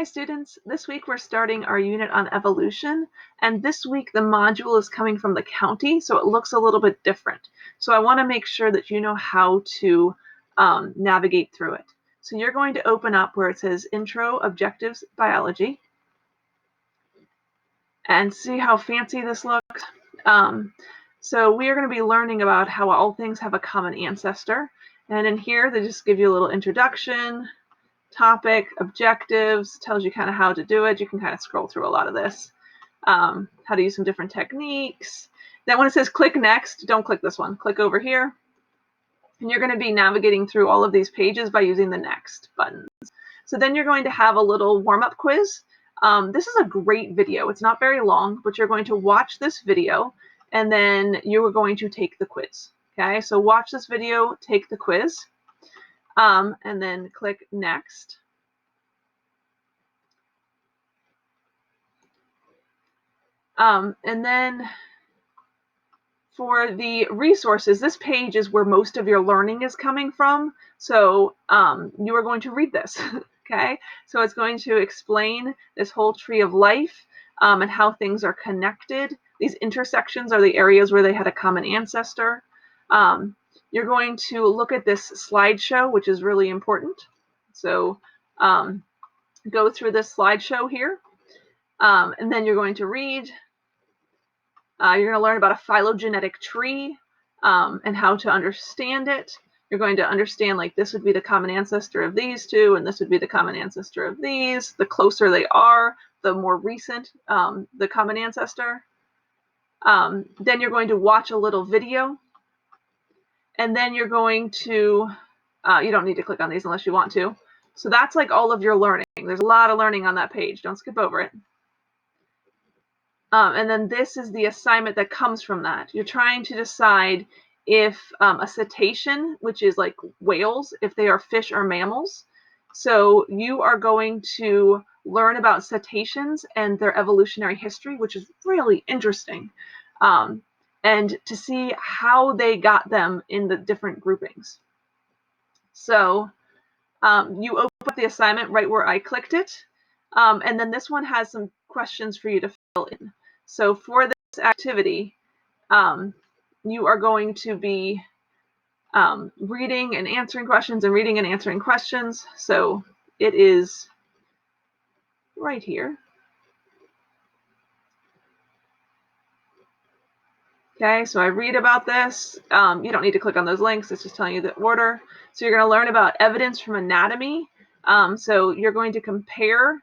Hi students, this week we're starting our unit on evolution, and this week the module is coming from the county, so it looks a little bit different. So I want to make sure that you know how to navigate through it. So you're going to open up where it says Intro Objectives Biology, and see how fancy this looks. So we are going to be learning about how all things have a common ancestor, and in here they just give you a little introduction, topic, objectives, tells you kind of how to do it. You can kind of scroll through a lot of this. How to use some different techniques. Then when it says click next, don't click this one. Click over here. And you're going to be navigating through all of these pages by using the next buttons. So then you're going to have a little warm-up quiz. This is a great video. It's not very long, but you're going to watch this video and then you are going to take the quiz. Okay, so watch this video, take the quiz. And then click next. And then for the resources, this page is where most of your learning is coming from. So you are going to read this, okay? So it's going to explain this whole tree of life and how things are connected. These intersections are the areas where they had a common ancestor. You're going to look at this slideshow, which is really important. So go through this slideshow here, and then you're going to read. You're going to learn about a phylogenetic tree and how to understand it. You're going to understand, like, this would be the common ancestor of these two, and this would be the common ancestor of these. The closer they are, the more recent the common ancestor. Then you're going to watch a little video. And then you're going to, you don't need to click on these unless you want to. So that's like all of your learning. There's a lot of learning on that page. Don't skip over it. And then this is the assignment that comes from that. You're trying to decide if a cetacean, which is like whales, if they are fish or mammals. So you are going to learn about cetaceans and their evolutionary history, which is really interesting. And to see how they got them in the different groupings. So you open up the assignment right where I clicked it. And then this one has some questions for you to fill in. So for this activity, you are going to be reading and answering questions and reading and answering questions. So it is right here. Okay, so I read about this. You don't need to click on those links. It's just telling you the order. So you're going to learn about evidence from anatomy. So you're going to compare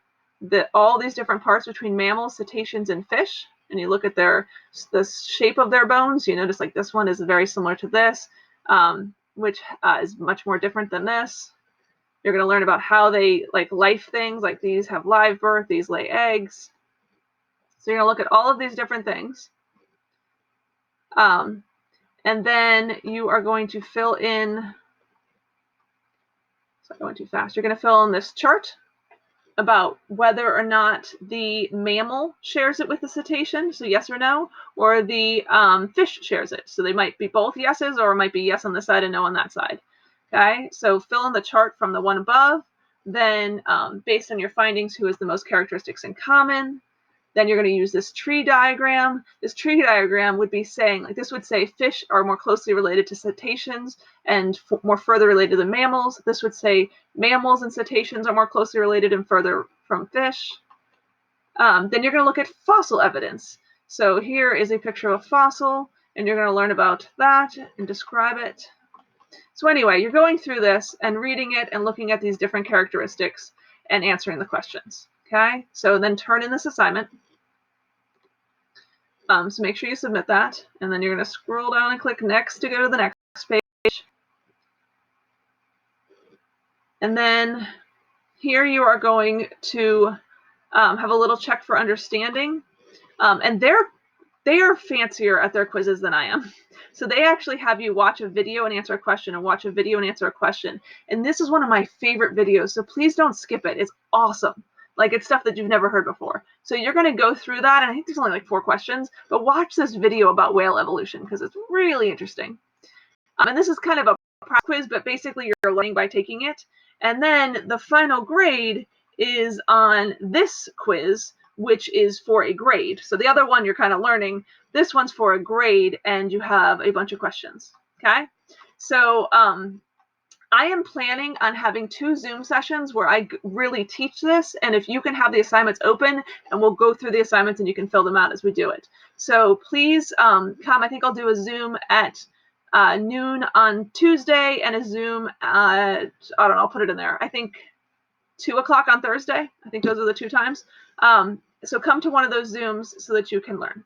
all these different parts between mammals, cetaceans, and fish. And you look at the shape of their bones. You notice like this one is very similar to this, which is much more different than this. You're going to learn about how they like life things, like these have live birth, these lay eggs. So you're going to look at all of these different things. And then you are going to fill in, sorry, I went too fast. You're going to fill in this chart about whether or not the mammal shares it with the cetacean, so yes or no, or the fish shares it. So they might be both yeses, or it might be yes on this side and no on that side. Okay, so fill in the chart from the one above. Then based on your findings, who has the most characteristics in common? Then you're going to use this tree diagram. This tree diagram would be saying, like this would say fish are more closely related to cetaceans and more further related to mammals. This would say mammals and cetaceans are more closely related and further from fish. Then you're going to look at fossil evidence. So here is a picture of a fossil, and you're going to learn about that and describe it. So anyway, you're going through this and reading it and looking at these different characteristics and answering the questions. Okay, so then turn in this assignment. So make sure you submit that, and then you're going to scroll down and click next to go to the next page. And then here you are going to have a little check for understanding. And they are fancier at their quizzes than I am. So they actually have you watch a video and answer a question and watch a video and answer a question. And this is one of my favorite videos, so please don't skip it. It's awesome. Like, it's stuff that you've never heard before. So you're going to go through that, and I think there's only like 4 questions, but watch this video about whale evolution because it's really interesting. And this is kind of a quiz, but basically you're learning by taking it. And then the final grade is on this quiz, which is for a grade. So the other one you're kind of learning. This one's for a grade, and you have a bunch of questions. Okay? So I am planning on having 2 Zoom sessions where I really teach this, and if you can have the assignments open, and we'll go through the assignments and you can fill them out as we do it. So please come. I think I'll do a Zoom at noon on Tuesday and a Zoom at, I don't know, I'll put it in there. I think 2 o'clock on Thursday. I think those are the 2 times. So come to one of those Zooms so that you can learn.